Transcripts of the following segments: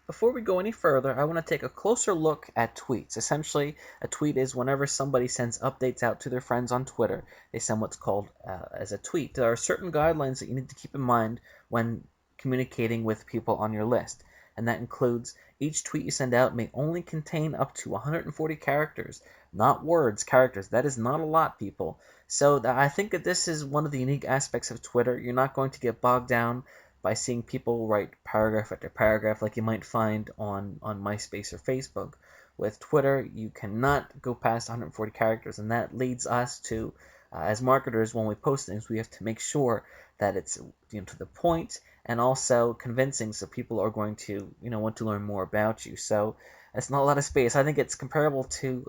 Before we go any further, I want to take a closer look at tweets. Essentially, a tweet is whenever somebody sends updates out to their friends on Twitter, they send what's called as a tweet. There are certain guidelines that you need to keep in mind when communicating with people on your list, and that includes each tweet you send out may only contain up to 140 characters, not words, characters. That is not a lot, people. So I think that this is one of the unique aspects of Twitter. You're not going to get bogged down by seeing people write paragraph after paragraph like you might find on MySpace or Facebook. With Twitter, you cannot go past 140 characters, and that leads us to, as marketers, when we post things, we have to make sure that it's to the point and also convincing, so people are going to want to learn more about you. So it's not a lot of space. I think it's comparable to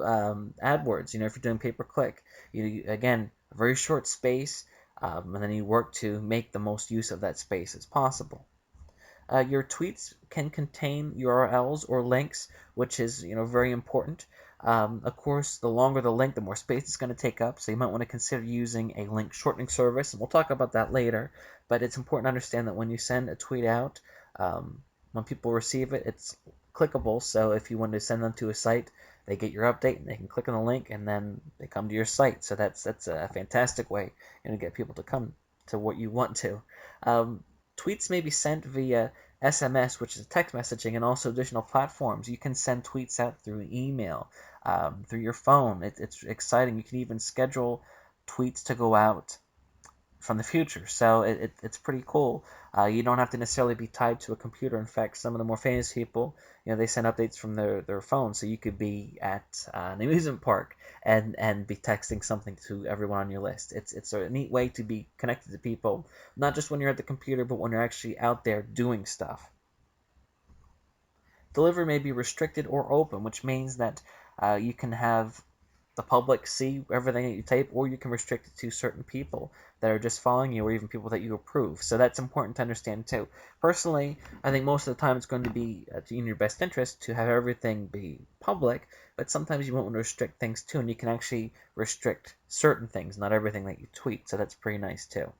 AdWords. If you're doing pay per click, again, a very short space, and then you work to make the most use of that space as possible. Your tweets can contain URLs or links, which is very important. Of course, the longer the link, the more space it's going to take up. So you might want to consider using a link shortening service, and we'll talk about that later. But it's important to understand that when you send a tweet out, when people receive it, it's clickable. So if you want to send them to a site, they get your update and they can click on the link and then they come to your site. So that's a fantastic way to get people to come to what you want to. Tweets may be sent via SMS, which is text messaging, and also additional platforms. You can send tweets out through email, through your phone. It's exciting. You can even schedule tweets to go out from the future. So it's pretty cool. You don't have to necessarily be tied to a computer. In fact, some of the more famous people, they send updates from their phone. So you could be at an amusement park and be texting something to everyone on your list. It's a neat way to be connected to people, not just when you're at the computer, but when you're actually out there doing stuff. Delivery may be restricted or open, which means that you can have the public see everything that you type, or you can restrict it to certain people that are just following you, or even people that you approve. So that's important to understand too. Personally, I think most of the time it's going to be in your best interest to have everything be public, but sometimes you want to restrict things too, and you can actually restrict certain things, not everything that you tweet. So that's pretty nice too.